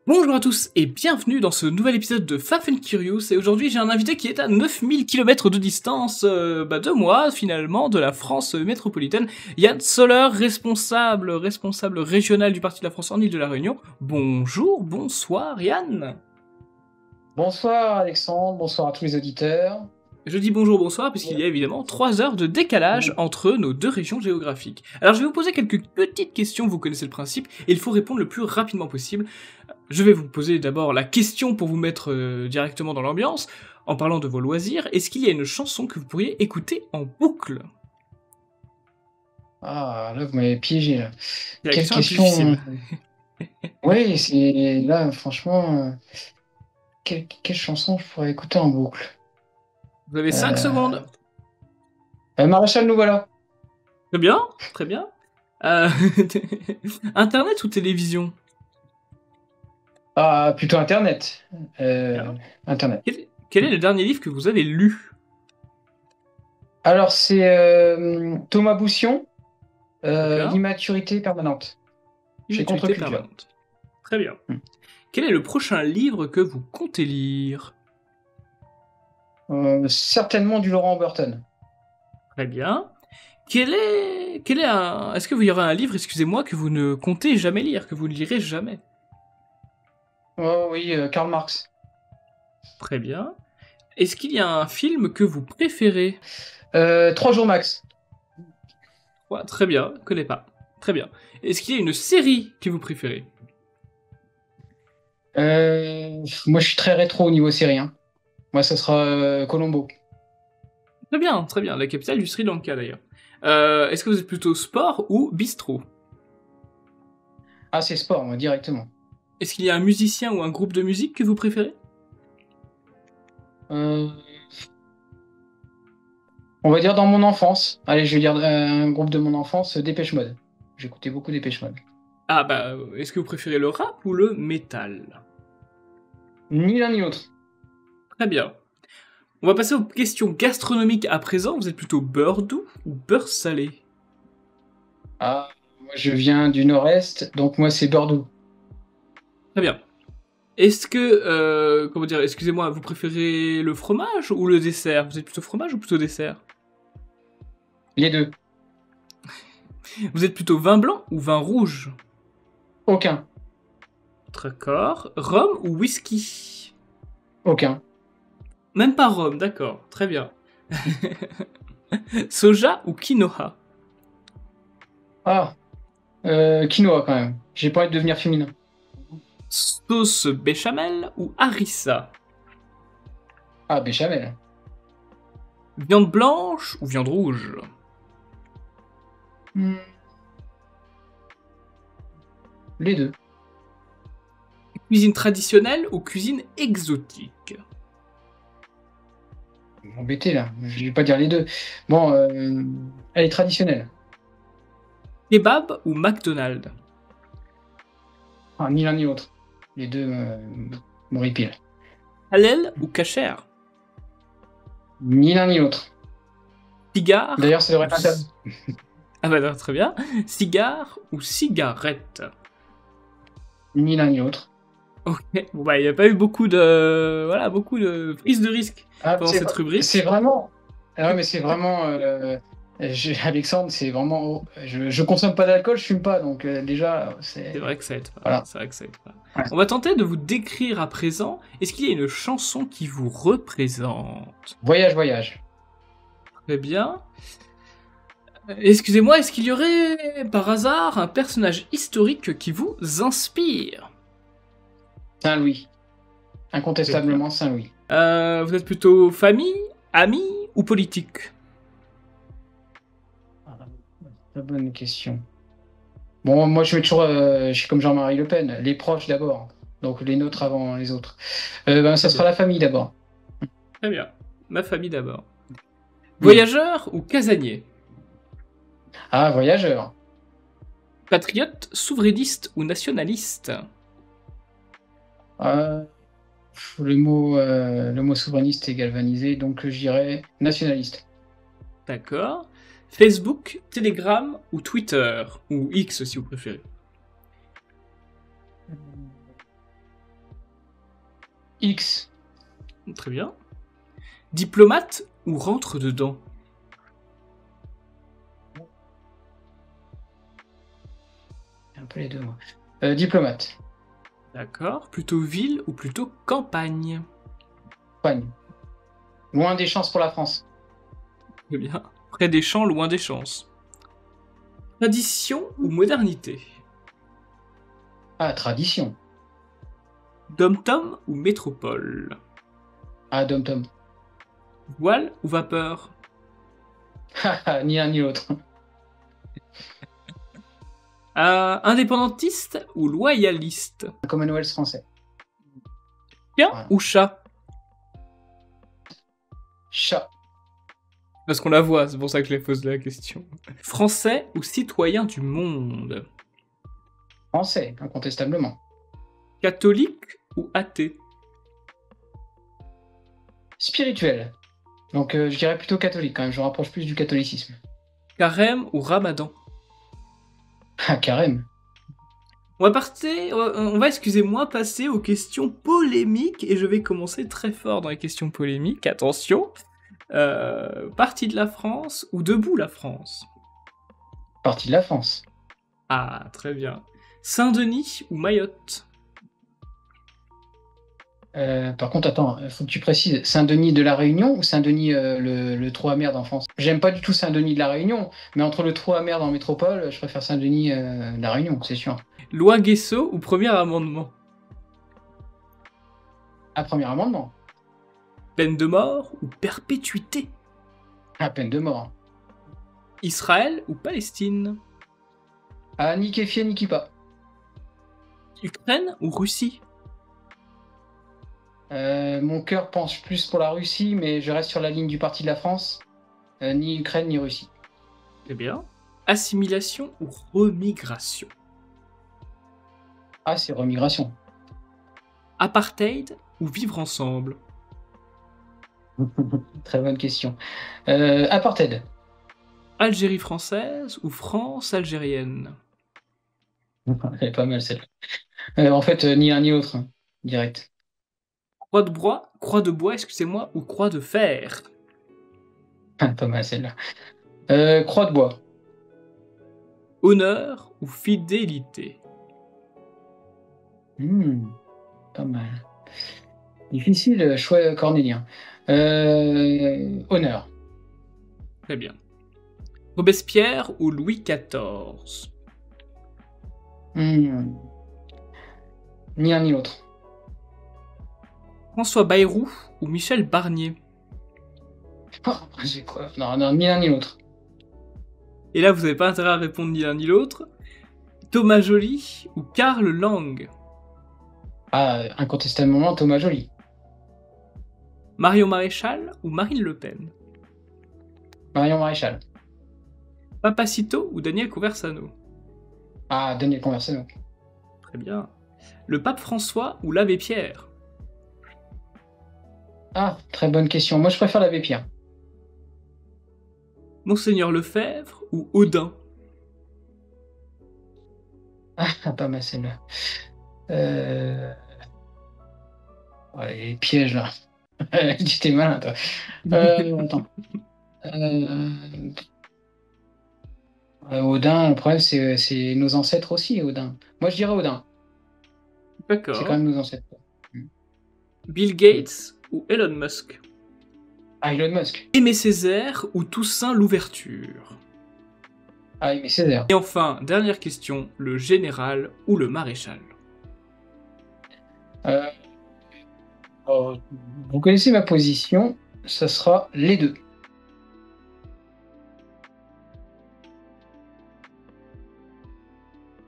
Bonjour à tous et bienvenue dans ce nouvel épisode de Faf & Curious, et aujourd'hui j'ai un invité qui est à 9000 km de distance de moi finalement, de la France métropolitaine, Yann Soler, responsable régional du Parti de la France en Île-de-la-Réunion. Bonjour, bonsoir Yann. Bonsoir Alexandre, bonsoir à tous les auditeurs. Je dis bonjour, bonsoir, puisqu'il y a évidemment 3 heures de décalage entre nos deux régions géographiques. Alors je vais vous poser quelques petites questions, vous connaissez le principe, et il faut répondre le plus rapidement possible. Je vais vous poser d'abord la question pour vous mettre directement dans l'ambiance, en parlant de vos loisirs. Est-ce qu'il y a une chanson que vous pourriez écouter en boucle? Ah, là vous m'avez piégé là. C'est la Quelle question la plus question? difficile. Oui, c'est là franchement, quelle chanson je pourrais écouter en boucle? Vous avez 5 Euh... secondes. Maréchal, nous voilà. Très bien, très bien. Euh, Internet ou télévision? Ah, plutôt Internet. Bien. Internet. Quel est le dernier livre que vous avez lu? Alors c'est Thomas Boussion, D'accord. L'immaturité permanente, chez Immaturité Contre-Culture. permanente. Très bien. Hmm. Quel est le prochain livre que vous comptez lire? Certainement du Laurent Burton. Très bien. Est-ce que vous y aura un livre, excusez-moi, que vous ne comptez jamais lire, que vous ne lirez jamais? Oh oui, Karl Marx. Très bien. Est-ce qu'il y a un film que vous préférez? 3 jours max. Ouais, très bien, je connais pas. Très bien. Est-ce qu'il y a une série que vous préférez? Moi je suis très rétro au niveau série, hein. Moi, ça sera Colombo. Très bien, la capitale du Sri Lanka d'ailleurs. Est-ce que vous êtes plutôt sport ou bistrot? Ah, c'est sport, moi, directement. Est-ce qu'il y a un musicien ou un groupe de musique que vous préférez? Euh, on va dire dans mon enfance. Allez, je vais dire un groupe de mon enfance, Dépêche Mode. J'écoutais beaucoup Dépêche Mode. Ah bah, est-ce que vous préférez le rap ou le métal? Ni l'un ni l'autre. Très bien. On va passer aux questions gastronomiques à présent. Vous êtes plutôt beurre doux ou beurre salé? Ah, moi, je viens du Nord-Est, donc moi, c'est Bordeaux. Très bien. Est-ce que, comment dire, excusez-moi, vous préférez le fromage ou le dessert? Vous êtes plutôt fromage ou plutôt dessert? Les deux. Vous êtes plutôt vin blanc ou vin rouge? Aucun. D'accord. Rhum ou whisky? Aucun. Même pas rhum, d'accord. Très bien. Soja ou quinoa? Ah, quinoa, quand même. J'ai pas envie de devenir féminin. Sauce béchamel ou harissa? Ah, béchamel. Viande blanche ou viande rouge? Hmm, les deux. Cuisine traditionnelle ou cuisine exotique? Vous m'embêtez, là. Je vais pas dire les deux. Bon, elle est traditionnelle. Kebab ou McDonald's? Ah, ni l'un ni l'autre. Les deux m'horripilent. Halal ou kasher? Ni l'un ni l'autre. Cigare D'ailleurs, ça devrait ou... être interdit. Ah bah non, très bien. Cigare ou cigarette? Ni l'un ni l'autre. Ok, bon bah il n'y a pas eu beaucoup de... Voilà, beaucoup de prise de risque Ah, pendant cette c'est rubrique. vraiment. Ah ouais, mais c'est vraiment. Alexandre, c'est vraiment. Je consomme pas d'alcool, je fume pas, donc déjà, C'est c'est. vrai que ça aide pas, Voilà. c'est vrai que ça aide pas. Ouais. On va tenter de vous décrire à présent, est-ce qu'il y a une chanson qui vous représente? Voyage, voyage. Très bien. Excusez-moi, est-ce qu'il y aurait par hasard un personnage historique qui vous inspire? Saint-Louis. Très bien. Incontestablement Saint-Louis. Vous êtes plutôt famille, amis ou politique? Ah, très bonne question. Bon, moi, je mets toujours. Je suis comme Jean-Marie Le Pen, les proches d'abord. Donc les nôtres avant les autres. Ben, Très ça sera bien, la famille d'abord. très bien. Ma famille d'abord. Hmm. Voyageur ou casanier? Ah, voyageur. Patriote, souverainiste ou nationaliste? Euh, le mot souverainiste est galvanisé, donc je dirais nationaliste. D'accord. Facebook, Telegram ou Twitter? Ou X si vous préférez. X. Très bien. Diplomate ou rentre dedans? Un peu les deux, moi. Diplomate. D'accord. Plutôt ville ou plutôt campagne? Campagne. Loin des chances pour la France. Très bien. Près des champs, loin des chances. Tradition ou modernité? Ah, tradition. Dom-tom ou métropole? Ah, dom-tom. Voile ou vapeur? Ni l'un ni l'autre. Indépendantiste ou loyaliste? Commonwealth français. Chien Voilà. ou chat? Chat. Parce qu'on la voit, c'est pour ça que je l'ai posé la question. Français ou citoyen du monde? Français, incontestablement. Catholique ou athée? Spirituel. Donc je dirais plutôt catholique quand même, je me rapproche plus du catholicisme. Carême ou ramadan? Ah, carême. On va, excusez-moi, passer aux questions polémiques, et je vais commencer très fort dans les questions polémiques, attention. Partie de la France ou debout la France? Partie de la France. Ah, très bien. Saint-Denis ou Mayotte? Par contre, attends, faut que tu précises, Saint-Denis de la Réunion ou Saint-Denis le Trou-à-Mer en France? J'aime pas du tout Saint-Denis de la Réunion, mais entre le Trou-à-Mer dans métropole, je préfère Saint-Denis de la Réunion, c'est sûr. Loi Guesso ou premier amendement? À premier amendement. Peine de mort ou perpétuité? À peine de mort. Israël ou Palestine? Ah, ni kéfier, ni kippa. Ukraine ou Russie? Mon cœur penche plus pour la Russie, mais je reste sur la ligne du parti de la France. Ni Ukraine, ni Russie. Eh bien. Assimilation ou remigration? Ah, c'est remigration. Apartheid ou vivre ensemble? Très bonne question. Apartheid. Algérie française ou France algérienne? Elle est pas mal celle-là. En fait, ni l'un ni l'autre, hein, direct. Croix de bois, excusez-moi, ou croix de fer? Pas mal celle-là. Croix de bois. Honneur ou fidélité? Pas mal. Difficile, choix cornélien. Honneur. Très bien. Robespierre ou Louis XIV? Ni l'un ni l'autre. François Bayrou ou Michel Barnier? Oh, j'ai quoi? Non, ni l'un ni l'autre. Et là, vous n'avez pas intérêt à répondre ni l'un ni l'autre. Thomas Joly ou Karl Lang? Ah, incontestablement Thomas Joly. Marion Maréchal ou Marine Le Pen? Marion Maréchal. Papacito ou Daniel Conversano? Ah, Daniel Conversano. Très bien. Le pape François ou l'abbé Pierre? Ah, très bonne question. Moi, je préfère l'abbé Pierre. Monseigneur Lefebvre ou Odin? Ah, pas mal celle-là. Ouais, les pièges là. Tu t'es malin, toi. Attends. Odin, le problème, c'est nos ancêtres aussi, Odin. Moi, je dirais Odin. C'est quand D'accord. même nos ancêtres. Bill Gates ou Elon Musk? Ah, Elon Musk. Aimé Césaire ou Toussaint Louverture? Ah, mais Césaire. Et enfin, dernière question, le général ou le maréchal? Vous connaissez ma position, ça sera les deux.